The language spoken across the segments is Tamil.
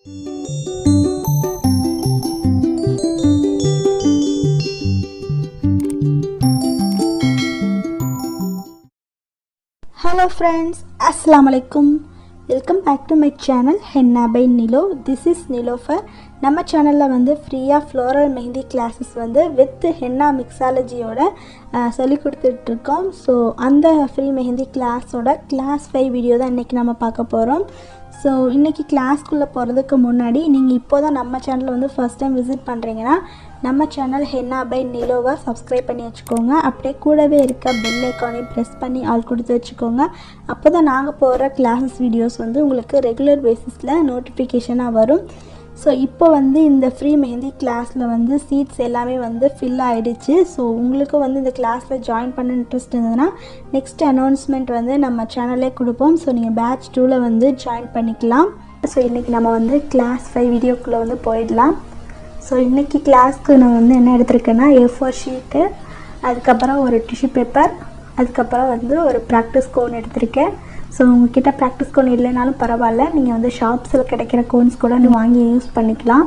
Hello friends, Assalamualaikum. Welcome back to my channel Henna by Nilo. This is Nilofer. நம்ம சேனலில் வந்து ஃப்ரீயாக ஃப்ளோரல் மெஹந்தி கிளாஸஸ் வந்து வித் ஹென்னா மிக்ஸாலஜியோட சொல்லி கொடுத்துட்ருக்கோம். ஸோ அந்த ஃப்ரீ மெஹந்தி கிளாஸோட கிளாஸ் 5 வீடியோ தான் இன்றைக்கி நம்ம பார்க்க போகிறோம். ஸோ இன்றைக்கி கிளாஸ்க்குள்ளே போகிறதுக்கு முன்னாடி நீங்கள் இப்போ தான் நம்ம சேனலில் வந்து ஃபஸ்ட் டைம் விசிட் பண்ணுறீங்கன்னா நம்ம சேனல் ஹென்னா பை நிலோவை சப்ஸ்கிரைப் பண்ணி வச்சுக்கோங்க. அப்படியே கூடவே இருக்க பெல் ஐக்கானையும் ப்ரெஸ் பண்ணி ஆல் கொடுத்து வச்சுக்கோங்க. அப்போ தான் நாங்கள் போகிற கிளாஸஸ் வீடியோஸ் வந்து உங்களுக்கு ரெகுலர் பேசிஸில் நோட்டிஃபிகேஷனாக வரும். ஸோ இப்போ வந்து இந்த ஃப்ரீ மெஹந்தி கிளாஸில் வந்து சீட்ஸ் எல்லாமே வந்து ஃபில் ஆகிடுச்சு. ஸோ உங்களுக்கு வந்து இந்த கிளாஸில் ஜாயின் பண்ண இன்ட்ரெஸ்ட் இருந்ததுன்னா நெக்ஸ்ட் அனௌன்ஸ்மெண்ட் வந்து நம்ம சேனல்லே கொடுப்போம். ஸோ நீங்கள் பேட்ச் 2ல் வந்து ஜாயின் பண்ணிக்கலாம். ஸோ இன்றைக்கி நம்ம வந்து கிளாஸ் 5 வீடியோக்குள்ளே வந்து போயிடலாம். ஸோ இன்றைக்கி கிளாஸ்க்கு நான் வந்து என்ன எடுத்திருக்கேன்னா A4 ஷீட்டு, அதுக்கப்புறம் ஒரு டிஷ்யூ பேப்பர், அதுக்கப்புறம் வந்து ஒரு ப்ராக்டிஸ் கோன் எடுத்திருக்கேன். ஸோ உங்கள்கிட்ட ப்ராக்டிஸ் கோன் இல்லைனாலும் பரவாயில்ல, நீங்கள் வந்து ஷாப்ஸில் கிடைக்கிற கோன்ஸ் கூட வாங்கி யூஸ் பண்ணிக்கலாம்.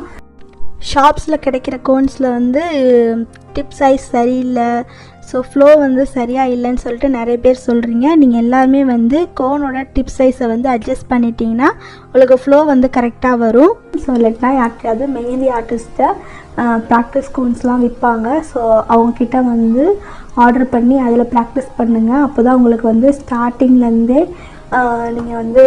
ஷாப்ஸில் கிடைக்கிற கோன்ஸில் வந்து டிப் சைஸ் சரியில்லை, ஸோ ஃப்ளோ வந்து சரியாக இல்லைன்னு சொல்லிட்டு நிறைய பேர் சொல்கிறீங்க. நீங்கள் எல்லாருமே வந்து கோனோட டிப் சைஸை வந்து அட்ஜஸ்ட் பண்ணிட்டீங்கன்னா உங்களுக்கு ஃப்ளோ வந்து கரெக்டாக வரும். ஸோ இல்லைன்னா யாருக்காவது மெஹந்தி ஆர்டிஸ்ட்டை ப்ராக்டிஸ் கோன்ஸ்லாம் விற்பாங்க. ஸோ அவங்கக்கிட்ட வந்து ஆர்டர் பண்ணி அதில் ப்ராக்டிஸ் பண்ணுங்கள். அப்போ தான் உங்களுக்கு வந்து ஸ்டார்டிங்லேருந்தே நீங்கள் வந்து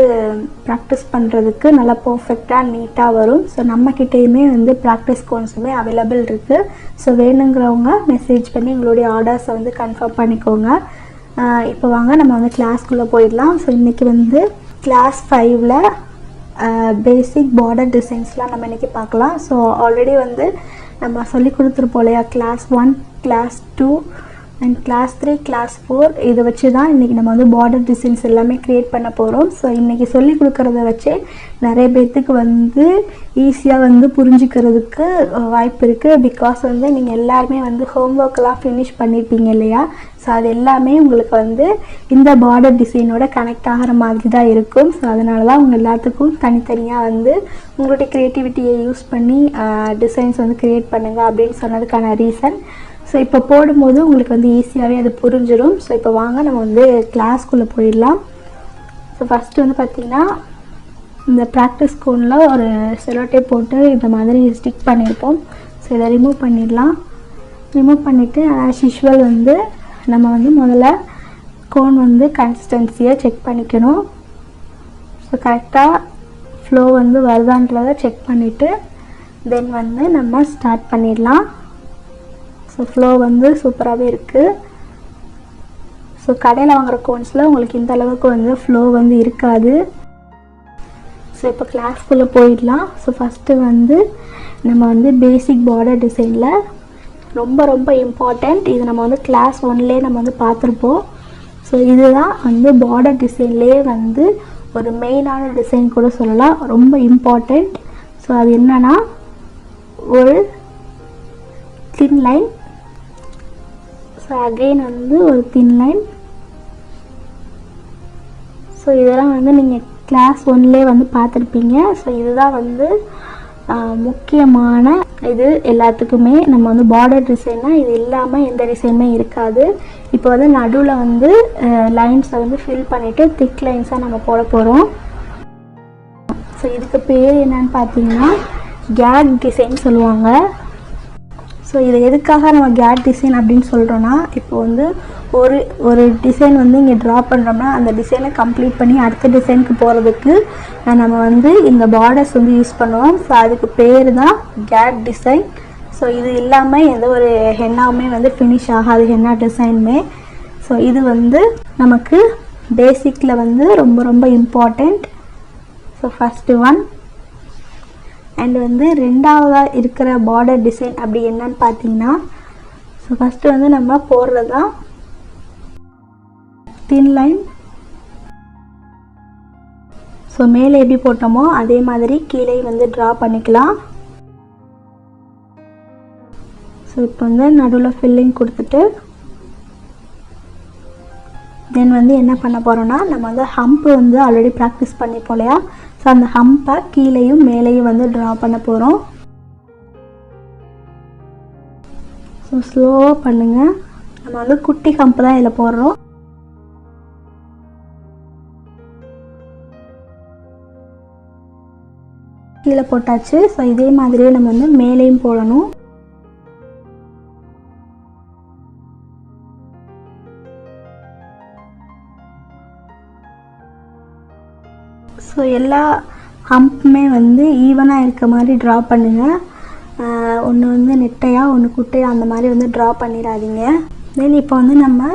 ப்ராக்டிஸ் பண்ணுறதுக்கு நல்லா பர்ஃபெக்டாக நீட்டாக வரும். ஸோ நம்மக்கிட்டேயுமே வந்து ப்ராக்டிஸ் கோன்ஸுமே அவைலபிள் இருக்குது. ஸோ வேணுங்கிறவங்க மெசேஜ் பண்ணி எங்களுடைய ஆர்டர்ஸை வந்து கன்ஃபார்ம் பண்ணிக்கோங்க. இப்போ வாங்க நம்ம வந்து கிளாஸ்க்குள்ளே போயிடலாம். ஸோ இன்றைக்கி வந்து கிளாஸ் 5ல் பேசிக் பார்டர் டிசைன்ஸ்லாம் நம்ம இன்றைக்கி பார்க்கலாம். ஸோ ஆல்ரெடி வந்து நம்ம சொல்லி கொடுத்துருப்போம் இல்லையா, class 1, class 2 and class 3, class 4 இதை வச்சு தான் இன்றைக்கி நம்ம வந்து பார்டர் டிசைன்ஸ் எல்லாமே க்ரியேட் பண்ண போகிறோம். ஸோ இன்றைக்கி சொல்லி கொடுக்குறத வச்சு நிறைய பேர்த்துக்கு வந்து ஈஸியாக வந்து புரிஞ்சுக்கிறதுக்கு வாய்ப்பு இருக்குது. பிகாஸ் வந்து நீங்கள் எல்லாருமே வந்து ஹோம்ஒர்க்கெலாம் ஃபினிஷ் பண்ணியிருப்பீங்க இல்லையா. ஸோ அது எல்லாமே உங்களுக்கு வந்து இந்த பார்டர் டிசைனோட கனெக்ட் ஆகிற மாதிரி தான் இருக்கும். ஸோ அதனால தான் உங்கள் எல்லாத்துக்கும் தனித்தனியாக வந்து உங்களுடைய க்ரியேட்டிவிட்டியை யூஸ் பண்ணி டிசைன்ஸ் வந்து க்ரியேட் பண்ணுங்கள் அப்படின்னு சொன்னதுக்கான ரீசன். ஸோ இப்போ போடும்போது உங்களுக்கு வந்து ஈஸியாகவே அது புரிஞ்சிடும். ஸோ இப்போ வாங்க நம்ம வந்து கிளாஸ்க்குள்ளே போயிடலாம். ஸோ ஃபஸ்ட்டு வந்து பார்த்திங்கன்னா இந்த ப்ராக்டிஸ் கோனில் ஒரு செலோடேப் போட்டு இந்த மாதிரி ஸ்டிக் பண்ணியிருப்போம். ஸோ இதை ரிமூவ் பண்ணிடலாம். ரிமூவ் பண்ணிவிட்டு ஆஸ் யூஷுவல் வந்து நம்ம வந்து முதல்ல கோன் வந்து கன்சிஸ்டன்சியை செக் பண்ணிக்கணும். ஸோ கரெக்டாக ஃப்ளோ வந்து வருதான்றதை செக் பண்ணிவிட்டு தென் வந்து நம்ம ஸ்டார்ட் பண்ணிடலாம். ஸோ ஃப்ளோ வந்து சூப்பராகவே இருக்குது. ஸோ கடையில் வாங்குகிற கோன்ஸில் உங்களுக்கு இந்த அளவுக்கு வந்து ஃப்ளோ வந்து இருக்காது. ஸோ இப்போ கிளாஸ்க்குள்ளே போயிடலாம். ஸோ ஃபஸ்ட்டு வந்து நம்ம வந்து பேசிக் பார்டர் டிசைனில் ரொம்ப ரொம்ப இம்பார்ட்டண்ட், இது நம்ம வந்து கிளாஸ் 1லேயே நம்ம வந்து பார்த்துருப்போம். ஸோ இதுதான் வந்து பார்டர் டிசைன்லேயே வந்து ஒரு மெயினான டிசைன் கூட சொல்லலாம், ரொம்ப இம்பார்ட்டண்ட். ஸோ அது என்னன்னா ஒரு தின் லைன். ஸோ அகெயின் வந்து ஒரு தின் லைன். ஸோ இதெல்லாம் வந்து நீங்கள் கிளாஸ் 1லேயே வந்து பார்த்துருப்பீங்க. ஸோ இதுதான் வந்து முக்கியமான இது எல்லாத்துக்குமே. நம்ம வந்து பார்டர் டிசைன்னா இது இல்லாமல் எந்த டிசைனுமே இருக்காது. இப்போ வந்து நடுவில் வந்து லைன்ஸை வந்து ஃபில் பண்ணிவிட்டு திக் லைன்ஸாக நம்ம போட போகிறோம். ஸோ இதுக்கு பேர் என்னன்னு பார்த்தீங்கன்னா கேட் டிசைன் சொல்லுவாங்க. ஸோ இது எதுக்காக நம்ம கேட் டிசைன் அப்படின்னு சொல்கிறோன்னா, இப்போ வந்து ஒரு டிசைன் வந்து இங்கே ட்ரா பண்ணுறோம்னா அந்த டிசைனை கம்ப்ளீட் பண்ணி அடுத்த டிசைனுக்கு போகிறதுக்கு நம்ம வந்து இந்த பார்டர்ஸ் வந்து யூஸ் பண்ணுவோம். ஸோ அதுக்கு பேர் தான் கேட் டிசைன். ஸோ இது இல்லாமல் எந்த ஒரு ஹென்னாவுமே வந்து ஃபினிஷ் ஆகாது, ஹென்னா டிசைனுமே. ஸோ இது வந்து நமக்கு பேசிக்கில் வந்து ரொம்ப ரொம்ப important. So first one. And வந்து ரெண்டாவதாக இருக்கிற பார்டர் டிசைன் அப்படி என்னன்னு பார்த்தீங்கன்னா, ஸோ ஃபஸ்ட்டு வந்து நம்ம போடுறது தான் தின் லைன். ஸோ மேலே எப்படி போட்டோமோ அதே மாதிரி கீழே வந்து ட்ரா பண்ணிக்கலாம். ஸோ இப்போ வந்து நடுவில் ஃபில்லிங் கொடுத்துட்டு தென் வந்து என்ன பண்ண போகிறோன்னா, நம்ம வந்து ஹம்ப் வந்து ஆல்ரெடி ப்ராக்டிஸ் பண்ணிப்போம் இல்லையா. ஸோ அந்த ஹம்பை கீழேயும் மேலேயும் வந்து ட்ரா பண்ண போகிறோம். ஸோ ஸ்லோவாக பண்ணுங்கள். நம்ம வந்து குட்டி ஹம்ப் தான் இதில் போடுறோம். கீழே போட்டாச்சு. ஸோ இதே மாதிரியே நம்ம வந்து மேலேயும் போடணும். ஸோ எல்லா ஹம்புமே வந்து ஈவனாக இருக்க மாதிரி ட்ரா பண்ணுங்கள். ஒன்று வந்து நெட்டையாக ஒன்று குட்டையாக அந்த மாதிரி வந்து ட்ரா பண்ணிடாதீங்க. தென் இப்போ வந்து நம்ம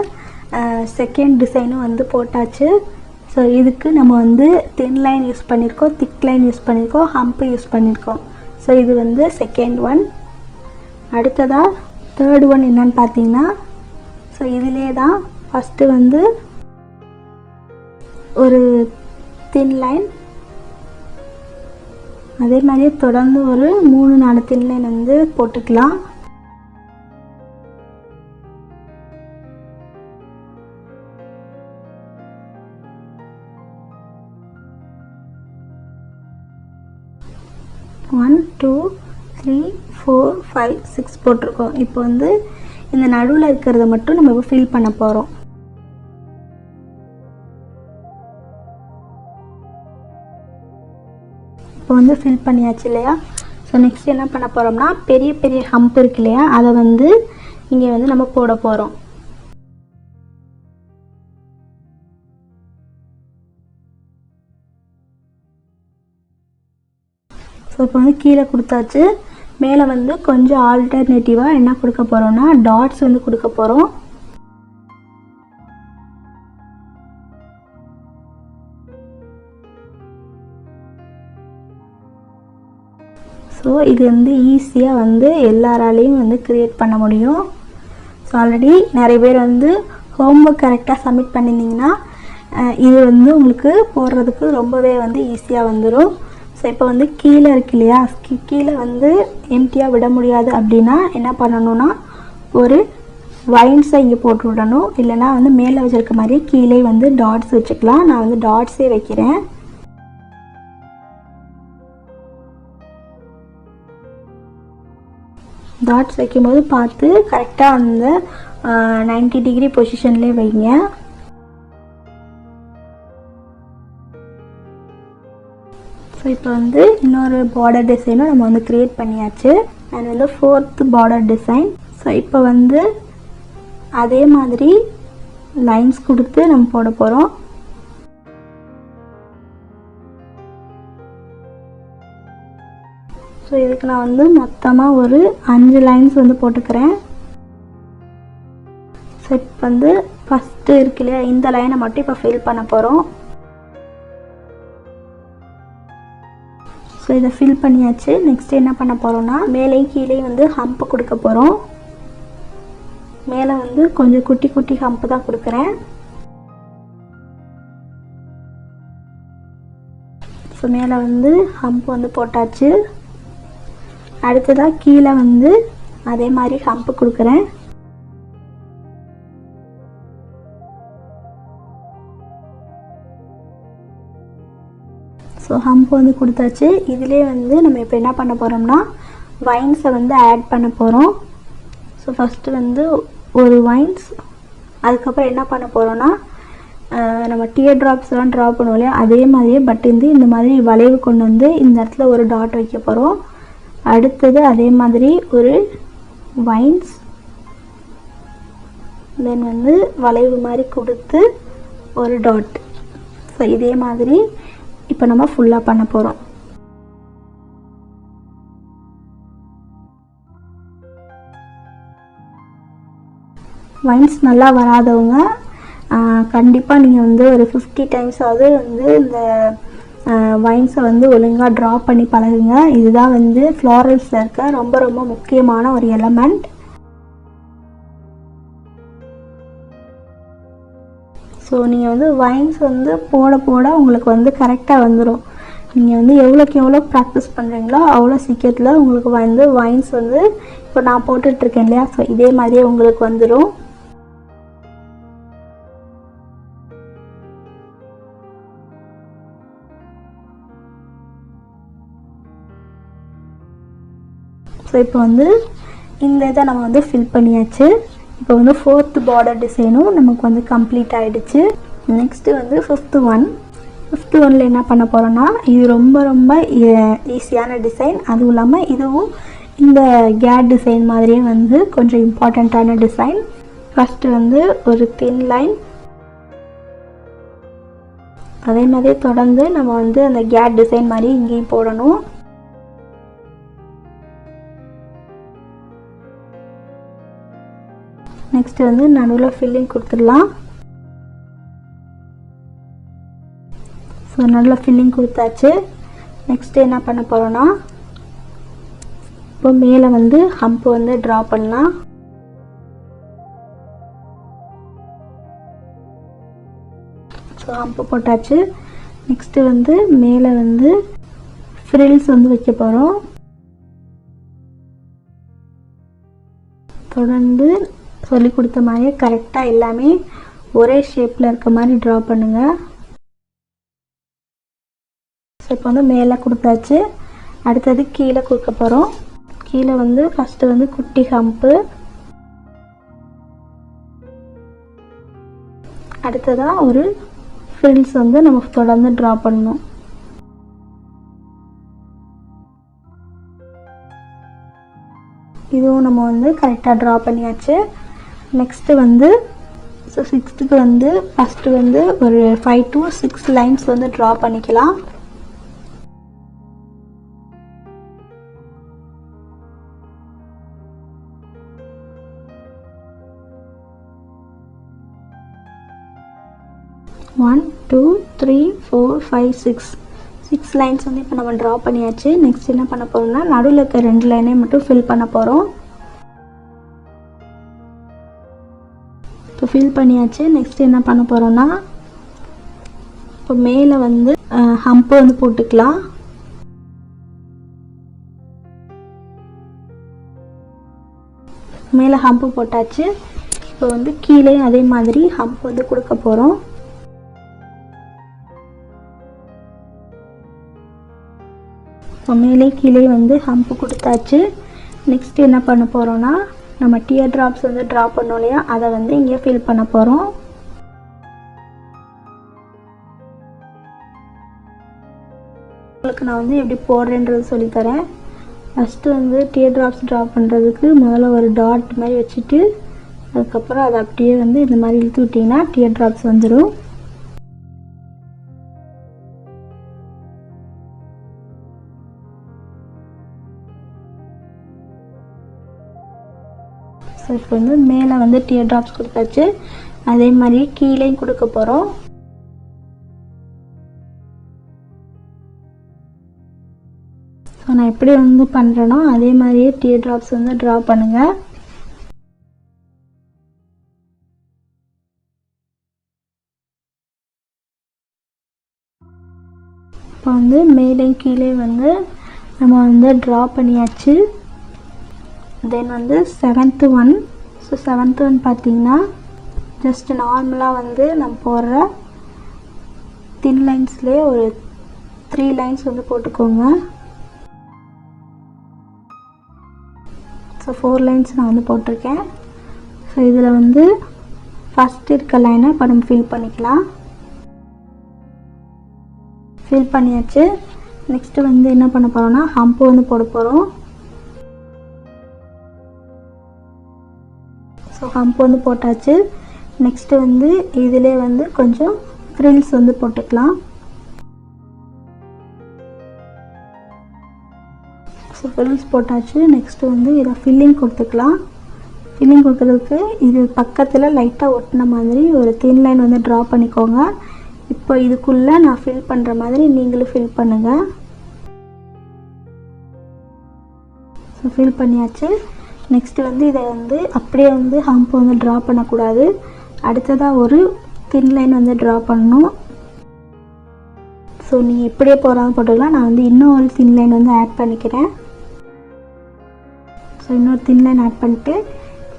செகண்ட் டிசைனும் வந்து போட்டாச்சு. ஸோ இதுக்கு நம்ம வந்து தின் லைன் யூஸ் பண்ணியிருக்கோம், திக் லைன் யூஸ் பண்ணியிருக்கோம், ஹம்பு யூஸ் பண்ணியிருக்கோம். ஸோ இது வந்து செகண்ட் ஒன். அடுத்ததாக தேர்ட் ஒன் என்னன்னு பார்த்தீங்கன்னா, ஸோ இதிலே தான் ஃபஸ்ட்டு வந்து ஒரு தின் லைன், அதே மாதிரியே தொடர்ந்து ஒரு 3-4 தின் லைன் வந்து போட்டுக்கலாம். ஒன் 2 3 4 5 6 போட்டிருக்கோம். இப்போ வந்து இந்த நடுவில் இருக்கிறத மட்டும் நம்ம இப்போ ஃபில் பண்ண போகிறோம். இப்போ வந்து ஃபில் பண்ணியாச்சு இல்லையா? ஸோ நெக்ஸ்ட் என்ன பண்ண போகிறோம்னா, பெரிய பெரிய ஹம்ப் இருக்கு இல்லையா, அதை வந்து இங்கே வந்து நம்ம போட போகிறோம். ஸோ இப்போ வந்து கீழே கொடுத்தாச்சு. மேலே வந்து கொஞ்சம் ஆல்டர்னேட்டிவாக என்ன கொடுக்க போகிறோம்னா, டாட்ஸ் வந்து கொடுக்க போகிறோம். ஸோ இது வந்து ஈஸியாக வந்து எல்லாராலையும் வந்து க்ரியேட் பண்ண முடியும். ஸோ ஆல்ரெடி நிறைய பேர் வந்து ஹோம்ஒர்க் கரெக்டாக சப்மிட் பண்ணியிருந்தீங்கன்னா இது வந்து உங்களுக்கு போடுறதுக்கு ரொம்பவே வந்து ஈஸியாக வந்துடும். ஸோ இப்போ வந்து கீழே இருக்கு இல்லையா, கீழே வந்து எம்டியாக விட முடியாது அப்படின்னா என்ன பண்ணணும்னா, ஒரு வைன்ஸை இங்கே போட்டு விடணும். இல்லைனா வந்து மேலே வச்சுருக்க மாதிரி கீழே வந்து டாட்ஸ் வச்சுக்கலாம். நான் வந்து டாட்ஸே வைக்கிறேன். டாட்ஸ் வைக்கும்போது பார்த்து கரெக்டாக அந்த 90 டிகிரி பொசிஷன்லேயே வைங்க. ஸோ இப்போ வந்து இன்னொரு பார்டர் டிசைனும் நம்ம வந்து க்ரியேட் பண்ணியாச்சு. அண்ட் வந்து 4th பார்டர் டிசைன். ஸோ இப்போ வந்து அதே மாதிரி லைன்ஸ் கொடுத்து நம்ம போட போகிறோம். ஸோ இதுக்கு நான் வந்து மொத்தமாக ஒரு 5 லைன்ஸ் வந்து போட்டுக்கிறேன். ஸோ இப்போ வந்து ஃபஸ்ட்டு இருக்கு இல்லையா, இந்த லைனை மட்டும் இப்போ ஃபில் பண்ண போகிறோம். ஸோ இதை ஃபில் பண்ணியாச்சு. நெக்ஸ்ட் என்ன பண்ண போகிறோம்னா, மேலேயும் கீழேயும் வந்து ஹம்ப் கொடுக்க போகிறோம். மேலே வந்து கொஞ்சம் குட்டி குட்டி ஹம்ப் தான் கொடுக்குறேன். ஸோ மேலே வந்து ஹம்ப் வந்து போட்டாச்சு. அடுத்ததாக கீழே வந்து அதே மாதிரி ஹம்ப் கொடுக்குறேன். ஸோ ஹம்ப் வந்து கொடுத்தாச்சு. இதிலே வந்து நம்ம இப்போ என்ன பண்ண போகிறோம்னா, வைன்ஸை வந்து ஆட் பண்ண போகிறோம். ஸோ ஃபஸ்ட்டு வந்து ஒரு வைன்ஸ், அதுக்கப்புறம் என்ன பண்ண போகிறோன்னா, நம்ம டியர் ட்ராப்ஸ்லாம் ட்ரா பண்ணுவோம் இல்லையா, அதே மாதிரியே பட் வந்து இந்த மாதிரி வளைவு கொண்டு வந்து இந்த இடத்துல ஒரு டாட் வைக்க போகிறோம். அடுத்தது அதே மாதிரி ஒரு வைன்ஸ், தென் வந்து வளைவு மாதிரி கொடுத்து ஒரு டாட். ஸோ இதே மாதிரி இப்போ நம்ம ஃபுல்லாக பண்ண போகிறோம். வைன்ஸ் நல்லா வராதவங்க கண்டிப்பாக நீங்கள் வந்து ஒரு 50 டைம்ஸாவது வந்து இந்த வைன்ஸை வந்து ஒழுங்காக ட்ரா பண்ணி பழகுங்க. இதுதான் வந்து ஃப்ளாரல்ஸில் இருக்க ரொம்ப ரொம்ப முக்கியமான ஒரு எலமெண்ட். ஸோ நீங்கள் வந்து வைன்ஸ் வந்து போட போட உங்களுக்கு வந்து கரெக்டாக வந்துடும். நீங்கள் வந்து எவ்வளோக்கு எவ்வளோ ப்ராக்டிஸ் பண்ணுறீங்களோ அவ்வளோ சீக்கிரத்தில் உங்களுக்கு வந்து வைன்ஸ் வந்து இப்போ நான் போட்டுட்ருக்கேன் இல்லையா, ஸோ இதே மாதிரியே உங்களுக்கு வந்துடும். ஸோ இப்போ வந்து இந்த இதை நம்ம வந்து ஃபில் பண்ணியாச்சு. இப்போ வந்து 4th பார்டர் டிசைனும் நமக்கு வந்து கம்ப்ளீட் ஆகிடுச்சு. நெக்ஸ்ட்டு வந்து 5th ஒன்னில் என்ன பண்ண போகிறோன்னா, இது ரொம்ப ரொம்ப ஈஸியான டிசைன். அதுவும் இல்லாமல் இதுவும் இந்த கேட் டிசைன் மாதிரியே வந்து கொஞ்சம் இம்பார்ட்டண்ட்டான டிசைன். ஃபஸ்ட்டு வந்து ஒரு தின் லைன், அதே மாதிரி தொடர்ந்து நம்ம வந்து அந்த கேட் டிசைன் மாதிரி இங்கேயும் போடணும். நெக்ஸ்ட்டு வந்து நடுவில் ஃபில்லிங் கொடுத்துடலாம். ஸோ நடுவில் ஃபில்லிங் கொடுத்தாச்சு. நெக்ஸ்ட்டு என்ன பண்ண போகிறோன்னா, இப்போ மேலே வந்து ஹம்ப் வந்து ட்ரா பண்ணலாம். ஸோ ஹம்ப்பு போட்டாச்சு. நெக்ஸ்ட்டு வந்து மேலே வந்து ஃப்ரில்ஸ் வந்து வைக்க போகிறோம். தொடர்ந்து சொல்லி கொடுத்த மாதிரியே கரெக்டாக எல்லாமே ஒரே ஷேப்பில் இருக்க மாதிரி ட்ரா பண்ணுங்கள். ஸோ இப்போ வந்து மேலே கொடுத்தாச்சு. அடுத்தது கீழே கொடுக்க போகிறோம். கீழே வந்து ஃபஸ்ட்டு வந்து குட்டி ஹம்ப்பு, அடுத்ததாக ஒரு ஃப்ரில்ஸ் வந்து நம்ம தொடர்ந்து ட்ரா பண்ணணும். இதுவும் நம்ம வந்து கரெக்டாக ட்ரா பண்ணியாச்சு. நெக்ஸ்ட்டு வந்து ஸோ 6th வந்து ஃபஸ்ட்டு வந்து ஒரு 5 to 6 லைன்ஸ் வந்து ட்ரா பண்ணிக்கலாம். ஒன் 2 3 4 5 6 லைன்ஸ் வந்து இப்போ நம்ம ட்ரா பண்ணியாச்சு. நெக்ஸ்ட் என்ன பண்ண போகிறோம்னா, நடுவில் இருக்க 2 லைனை மட்டும் ஃபில் பண்ண போகிறோம். இப்போ ஃபில் பண்ணியாச்சு. நெக்ஸ்ட் என்ன பண்ண போகிறோன்னா, இப்போ மேலே வந்து ஹம்ப்பு வந்து போட்டுக்கலாம். மேலே ஹம்ப்பு போட்டாச்சு. இப்போ வந்து கீழே அதே மாதிரி ஹம்ப் வந்து கொடுக்க போகிறோம். இப்போ மேலே கீழே வந்து ஹம்ப்பு கொடுத்தாச்சு. நெக்ஸ்ட்டு என்ன பண்ண போகிறோன்னா, நம்ம டியர் ட்ராப்ஸ் வந்து ட்ரா பண்ணோம் இல்லையா, அதை வந்து இங்கே ஃபில் பண்ண போகிறோம். உங்களுக்கு நான் வந்து எப்படி போடுறேன்றது சொல்லித்தரேன். ஃபஸ்ட்டு வந்து டியர் ட்ராப்ஸ் ட்ரா பண்ணுறதுக்கு முதல்ல ஒரு டாட் மாதிரி வச்சுட்டு, அதுக்கப்புறம் அதை அப்படியே வந்து இந்த மாதிரி இழுத்து விட்டிங்கன்னா டியர் ட்ராப்ஸ் வந்துடும். ஸோ இப்போ வந்து மேலே வந்து டியர் ட்ராப்ஸ் கொடுத்தாச்சு. அதே மாதிரி கீழேயும் கொடுக்க போகிறோம். ஸோ நான் எப்படி வந்து பண்ணுறேனோ அதே மாதிரியே டியர் ட்ராப்ஸ் வந்து ட்ரா பண்ணுங்கள். இப்போ வந்து மேலே கீழே வந்து நம்ம வந்து ட்ரா பண்ணியாச்சு. தென் வந்து 7th one. So 7th one பார்த்திங்கன்னா ஜஸ்ட் நார்மலாக வந்து நம்ம போடுற தின் லைன்ஸ்லேயே ஒரு 3 லைன்ஸ் வந்து போட்டுக்கோங்க. ஸோ 4 லைன்ஸ் நான் வந்து போட்டிருக்கேன். ஸோ இதில் வந்து ஃபஸ்ட் இருக்க லைனை இப்போ நம்ம ஃபில் பண்ணிக்கலாம். ஃபில் பண்ணியாச்சு. நெக்ஸ்ட்டு வந்து என்ன பண்ண போகிறோன்னா, ஹம்ப்பு வந்து போட போகிறோம். ஸோ ஹம்ப் வந்து போட்டாச்சு. நெக்ஸ்ட்டு வந்து இதிலே வந்து கொஞ்சம் ஃப்ரில்ஸ் வந்து போட்டுக்கலாம். ஸோ ஃப்ரில்ஸ் போட்டாச்சு. நெக்ஸ்ட்டு வந்து இதை ஃபில்லிங் கொடுத்துக்கலாம். ஃபில்லிங் கொடுக்குறதுக்கு இது பக்கத்தில் லைட்டாக ஒட்டின மாதிரி ஒரு தின் லைன் வந்து ட்ரா பண்ணிக்கோங்க. இப்போ இதுக்குள்ளே நான் ஃபில் பண்ணுற மாதிரி நீங்களும் ஃபில் பண்ணுங்கள். ஸோ ஃபில் பண்ணியாச்சு. நெக்ஸ்ட்டு வந்து இதை வந்து அப்படியே வந்து ஹம்ப் வந்து ட்ரா பண்ணக்கூடாது. அடுத்ததாக ஒரு தின் லைன் வந்து ட்ரா பண்ணணும். ஸோ நீங்கள் எப்படியே போகிறாங்க போட்டுக்கலாம். நான் வந்து இன்னும் ஒரு தின் லைன் வந்து ஆட் பண்ணிக்கிறேன். ஸோ இன்னொரு தின் லைன் ஆட் பண்ணிட்டு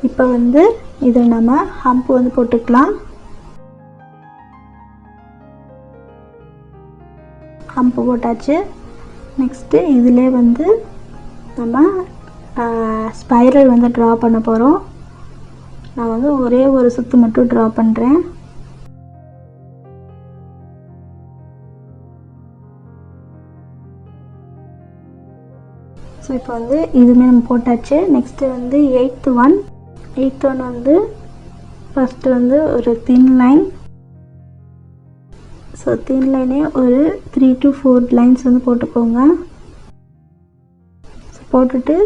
இப்போ வந்து இதை நம்ம ஹம்ப் வந்து போட்டுக்கலாம். ஹம்ப் போட்டாச்சு. நெக்ஸ்ட்டு இதிலே வந்து நம்ம ஸ்பைரல் வந்து ட்ரா பண்ண போகிறோம். நான் வந்து ஒரே ஒரு சுற்று மட்டும் ட்ரா பண்ணுறேன். ஸோ இப்போ வந்து இதுவுமே நம்ம போட்டாச்சு. நெக்ஸ்ட்டு வந்து எயித் ஒன் வந்து ஃபஸ்ட்டு வந்து ஒரு தின் லைன். ஸோ தின் லைனே ஒரு 3 to 4 லைன்ஸ் வந்து போட்டுக்கோங்க. ஸோ போட்டுட்டு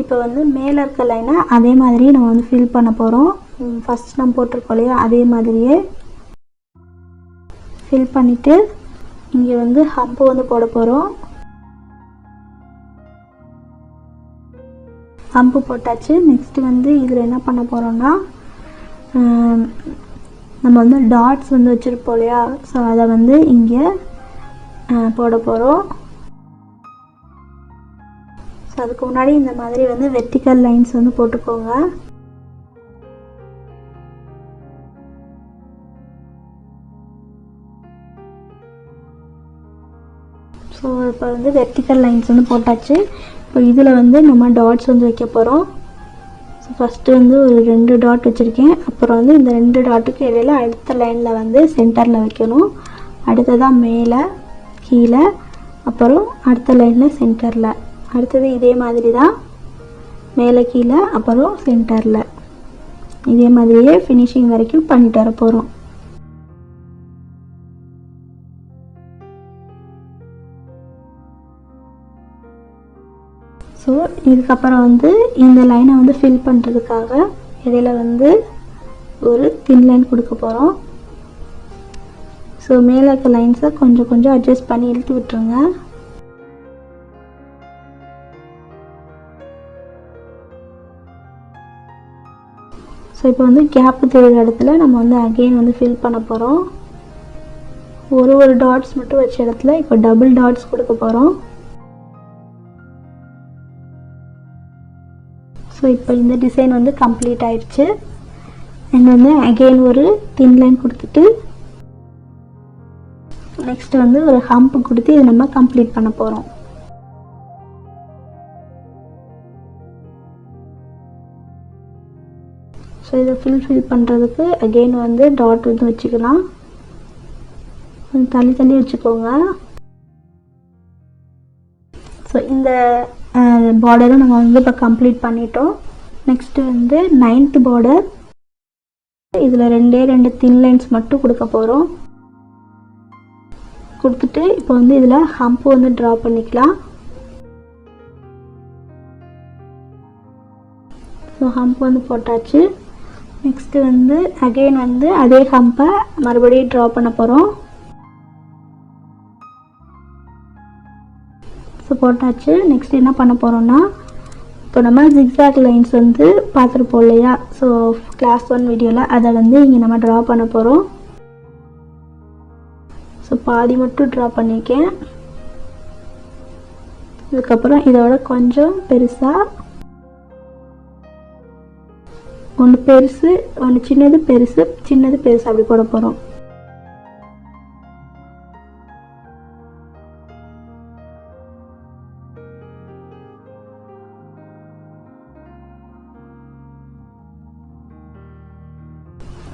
இப்போ வந்து மேலே இருக்க லைனை அதே மாதிரி நம்ம வந்து ஃபில் பண்ண போகிறோம். ஃபஸ்ட் நம்ம போட்டிருக்கோம் இல்லையா, அதே மாதிரியே ஃபில் பண்ணிவிட்டு இங்கே வந்து ஹம்பு வந்து போட போகிறோம். ஹம்பு போட்டாச்சு. நெக்ஸ்ட்டு வந்து இதில் என்ன பண்ண போகிறோன்னா, நம்ம வந்து டாட்ஸ் வந்து வச்சுருப்போம் இல்லையா, ஸோ அதை வந்து இங்கே போட போகிறோம். ஸோ அதுக்கு முன்னாடி இந்த மாதிரி வந்து வெர்டிக்கல் லைன்ஸ் வந்து போட்டுக்கோங்க. ஸோ இப்போ வந்து வெர்டிக்கல் லைன்ஸ் வந்து போட்டாச்சு. இப்போ இதில் வந்து நம்ம டாட்ஸ் வந்து வைக்க போகிறோம். ஸோ ஃபஸ்ட்டு வந்து ஒரு 2 டாட் வச்சுருக்கேன். அப்புறம் வந்து இந்த 2 டாட்டுக்கு இடையில அடுத்த லைனில் வந்து சென்டரில் வைக்கணும். அடுத்ததாக மேலே கீழே, அப்புறம் அடுத்த லைனில் சென்டரில், அடுத்தது இதே மாதிரி தான் மேலே கீழே அப்புறம் சென்டரில், இதே மாதிரியே ஃபினிஷிங் வரைக்கும் பண்ணிட்டு வர போகிறோம். ஸோ இதுக்கப்புறம் வந்து இந்த லைனை வந்து ஃபில் பண்ணுறதுக்காக இடையில வந்து ஒரு தின் லைன் கொடுக்க போகிறோம். ஸோ மேலே இருக்க லைன்ஸை கொஞ்சம் கொஞ்சம் அட்ஜஸ்ட் பண்ணி இழுத்து விட்டுருங்க. ஸோ இப்போ வந்து கேப்பு தெரிகிற இடத்துல நம்ம வந்து அகெயின் வந்து ஃபில் பண்ண போகிறோம். ஒரு டாட்ஸ் மட்டும் வச்ச இடத்துல இப்போ டபுள் டாட்ஸ் கொடுக்க போகிறோம். ஸோ இப்போ இந்த டிசைன் வந்து கம்ப்ளீட் ஆயிடுச்சு. அண்ட் வந்து அகெயின் ஒரு தின் லைன் கொடுத்துட்டு நெக்ஸ்ட் வந்து ஒரு ஹம்ப் கொடுத்து இதை நம்ம கம்ப்ளீட் பண்ண போகிறோம். ஸோ இதை ஃபில் பண்ணுறதுக்கு அகெயின் வந்து டாட் வந்து வச்சுக்கலாம். கொஞ்சம் தள்ளி தள்ளி வச்சுக்கோங்க. ஸோ இந்த பார்டரும் நம்ம வந்து இப்போ கம்ப்ளீட் பண்ணிட்டோம். நெக்ஸ்ட்டு வந்து 9th பார்டர். இதில் 2 தின் லைன்ஸ் மட்டும் கொடுக்க போகிறோம். கொடுத்துட்டு இப்போ வந்து இதில் ஹம்ப் வந்து ட்ரா பண்ணிக்கலாம். ஸோ ஹம்ப் வந்து போட்டாச்சு. நெக்ஸ்ட்டு வந்து அகெயின் வந்து அதே ஹம்பை மறுபடியும் ட்ரா பண்ண போகிறோம். ஸோ போட்டாச்சு. நெக்ஸ்ட் என்ன பண்ண போகிறோன்னா, இப்போ நம்ம ஜிக்ஸாக் லைன்ஸ் வந்து பார்த்துருப்போம் இல்லையா, ஸோ கிளாஸ் 1 வீடியோவில் அதை வந்து இங்கே நம்ம ட்ரா பண்ண போகிறோம். ஸோ பாதி மட்டும் ட்ரா பண்ணியிருக்கேன். இதுக்கப்புறம் இதோட கொஞ்சம் பெருசாக ஒன்று பெருசு ஒன்று சின்னது பெருசு சின்னது பெருசு அப்படி போட போகிறோம்.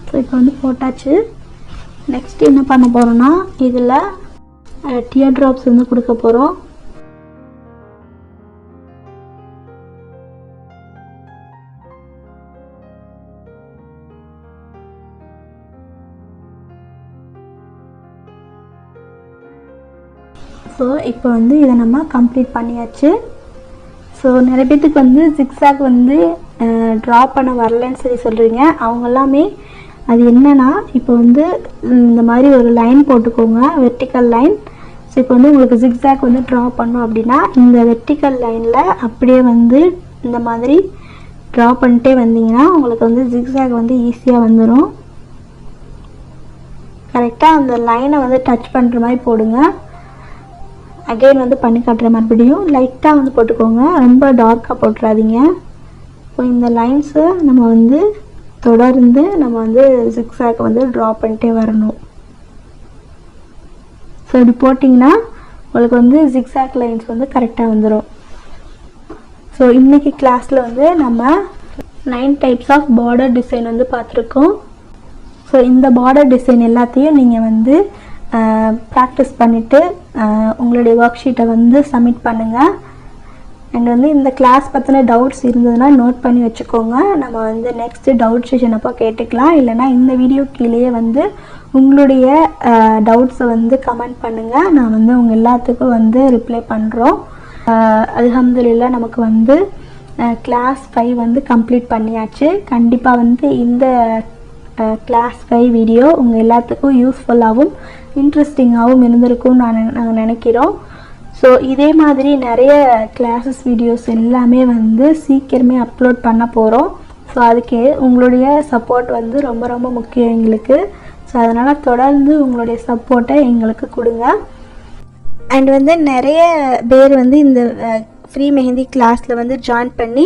ஸோ இப்போ வந்து போட்டாச்சு. நெக்ஸ்ட் என்ன பண்ண போகிறோன்னா, இதில் டியர் ட்ராப்ஸ் வந்து கொடுக்க போகிறோம். ஸோ இப்போ வந்து இதை நம்ம கம்ப்ளீட் பண்ணியாச்சு. ஸோ நிறைய பேத்துக்கு வந்து ஜிக்ஸாக் வந்து ட்ரா பண்ண வரலன்னு சொல்கிறீங்க. அவங்க எல்லாமே அது என்னென்னா, இப்போ வந்து இந்த மாதிரி ஒரு லைன் போட்டுக்கோங்க, வெர்டிக்கல் லைன். ஸோ இப்போ வந்து உங்களுக்கு ஜிக்ஸாக் வந்து ட்ரா பண்ணோம் அப்படின்னா இந்த வெர்டிக்கல் லைனில் அப்படியே வந்து இந்த மாதிரி ட்ரா பண்ணிட்டே வந்தீங்கன்னா உங்களுக்கு வந்து ஜிக்ஸாக் வந்து ஈஸியாக வந்துடும். கரெக்டாக அந்த லைனை வந்து டச் பண்ணுற மாதிரி போடுங்க. அகெயின் வந்து பண்ணி காட்டுற மறுபடியும் லைட்டாக வந்து போட்டுக்கோங்க, ரொம்ப டார்க்காக போட்டுறாதீங்க. இப்போ இந்த லைன்ஸை நம்ம வந்து தொடர்ந்து நம்ம வந்து ஜிக்ஸாக் வந்து ட்ரா பண்ணிட்டே வரணும். ஸோ இப்படி போட்டிங்கன்னா உங்களுக்கு வந்து ஜிக்ஸாக் லைன்ஸ் வந்து கரெக்டாக வந்துடும். ஸோ இன்றைக்கி கிளாஸில் வந்து நம்ம 9 டைப்ஸ் ஆஃப் பார்டர் டிசைன் வந்து பார்த்துருக்கோம். ஸோ இந்த பார்டர் டிசைன் எல்லாத்தையும் நீங்கள் வந்து ப்ராக்டிஸ் பண்ணிவிட்டு உங்களுடைய ஒர்க் ஷீட்டை வந்து சப்மிட் பண்ணுங்கள். அண்ட் வந்து இந்த கிளாஸ் பற்றின டவுட்ஸ் இருந்ததுன்னா நோட் பண்ணி வச்சுக்கோங்க. நம்ம வந்து நெக்ஸ்ட்டு டவுட் செஷன் அப்போ கேட்டுக்கலாம். இல்லைனா இந்த வீடியோ கீழேயே வந்து உங்களுடைய டவுட்ஸை வந்து கமெண்ட் பண்ணுங்கள். நான் வந்து உங்கள் எல்லாத்துக்கும் வந்து ரிப்ளை பண்ணுறோம். அல்ஹம்துலில்லாஹ் நமக்கு வந்து கிளாஸ் 5 வந்து கம்ப்ளீட் பண்ணியாச்சு. கண்டிப்பாக வந்து இந்த கிளாஸ் 5 வீடியோ உங்கள் எல்லாத்துக்கும் யூஸ்ஃபுல்லாகவும் இன்ட்ரெஸ்டிங்காகவும் இருந்திருக்கும்னு நாங்கள் நினைக்கிறோம். ஸோ இதே மாதிரி நிறைய கிளாஸஸ் வீடியோஸ் எல்லாமே வந்து சீக்கிரமே அப்லோட் பண்ண போகிறோம். ஸோ அதுக்கு உங்களுடைய சப்போர்ட் வந்து ரொம்ப ரொம்ப முக்கியம் எங்களுக்கு. ஸோ அதனால் தொடர்ந்து உங்களுடைய சப்போர்ட்டை எங்களுக்கு கொடுங்க. அண்ட் வந்து நிறைய பேர் வந்து இந்த ஃப்ரீ மெஹந்தி கிளாஸில் வந்து ஜாயின் பண்ணி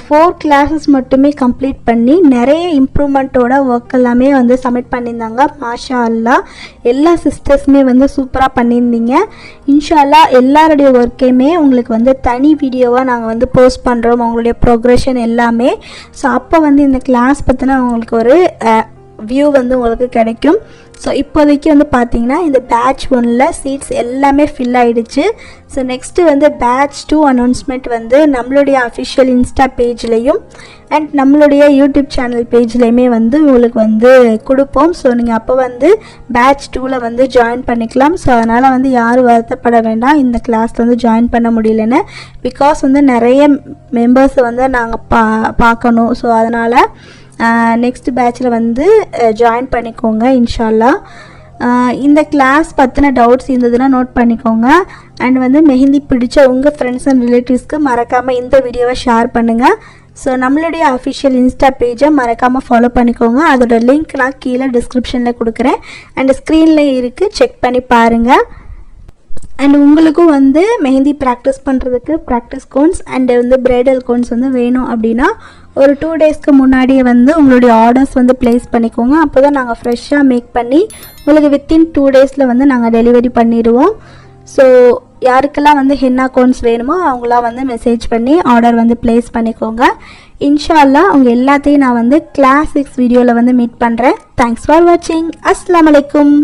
4 கிளாஸஸ் மட்டுமே கம்ப்ளீட் பண்ணி நிறைய இம்ப்ரூவ்மெண்ட்டோட ஒர்க் எல்லாமே வந்து சப்மிட் பண்ணியிருந்தாங்க. மாஷா அல்லாஹ் எல்லா சிஸ்டர்ஸுமே வந்து சூப்பராக பண்ணியிருந்தீங்க. இன்ஷா அல்லாஹ் எல்லாருடைய ஒர்க்கையுமே உங்களுக்கு வந்து தனி வீடியோவாக நாங்கள் வந்து போஸ்ட் பண்ணுறோம், உங்களுடைய ப்ரோக்ரெஷன் எல்லாமே. ஸோ அப்போ வந்து இந்த கிளாஸ் பற்றின உங்களுக்கு ஒரு வியூ வந்து உங்களுக்கு கிடைக்கும். ஸோ இப்போதைக்கு வந்து பார்த்தீங்கன்னா இந்த பேட்ச் 1ல் சீட்ஸ் எல்லாமே ஃபில் ஆகிடுச்சு. ஸோ நெக்ஸ்ட்டு வந்து பேட்ச் 2 அனௌன்ஸ்மெண்ட் வந்து நம்மளுடைய அஃபிஷியல் இன்ஸ்டா பேஜ்லேயும் அண்ட் நம்மளுடைய யூடியூப் சேனல் பேஜ்லேயுமே வந்து உங்களுக்கு வந்து கொடுப்போம். ஸோ நீங்கள் அப்போ வந்து பேட்ச் 2ல் வந்து ஜாயின் பண்ணிக்கலாம். ஸோ அதனால் வந்து யாரும் வருத்தப்பட வேண்டாம் இந்த கிளாஸில் வந்து ஜாயின் பண்ண முடியலன்னு. பிகாஸ் வந்து நிறைய மெம்பர்ஸை வந்து நாங்கள் பார்க்கணும். ஸோ அதனால் நெக்ஸ்ட் பேட்சில் வந்து ஜாயின் பண்ணிக்கோங்க இன்ஷா அல்லாஹ். இந்த கிளாஸ் பற்றின டவுட்ஸ் இருந்ததுன்னா நோட் பண்ணிக்கோங்க. அண்ட் வந்து மெஹந்தி பிடிச்ச உங்கள் ஃப்ரெண்ட்ஸ் அண்ட் ரிலேட்டிவ்ஸ்க்கு மறக்காமல் இந்த வீடியோவை ஷேர் பண்ணுங்கள். ஸோ நம்மளுடைய அஃபிஷியல் இன்ஸ்டா பேஜை மறக்காமல் ஃபாலோ பண்ணிக்கோங்க. அதோட லிங்க் நான் கீழே டிஸ்கிரிப்ஷனில் கொடுக்குறேன் அண்ட் ஸ்க்ரீனில் இருக்குது, செக் பண்ணி பாருங்கள். அண்ட் உங்களுக்கும் வந்து மெஹந்தி ப்ராக்டிஸ் பண்ணுறதுக்கு ப்ராக்டிஸ் கோன்ஸ் அண்ட் வந்து பிரைடல் கோன்ஸ் வந்து வேணும் அப்படின்னா ஒரு 2 டேஸ்க்கு முன்னாடியே வந்து உங்களுடைய ஆர்டர்ஸ் வந்து ப்ளேஸ் பண்ணிக்கோங்க. அப்போ தான் நாங்கள் ஃப்ரெஷ்ஷாக மேக் பண்ணி உங்களுக்கு வித்தின் 2 டேஸில் வந்து நாங்கள் டெலிவரி பண்ணிடுவோம். ஸோ யாருக்கெல்லாம் வந்து ஹென்னா கோன்ஸ் வேணுமோ அவங்களாம் வந்து மெசேஜ் பண்ணி ஆர்டர் வந்து ப்ளேஸ் பண்ணிக்கோங்க. இன்ஷா அல்லாஹ் உங்கள் எல்லாத்தையும் நான் வந்து கிளாஸ் 6 வீடியோவில் வந்து மீட் பண்ணுறேன். தேங்க்ஸ் ஃபார் வாட்சிங். அஸ்ஸலாமு அலைக்கும்.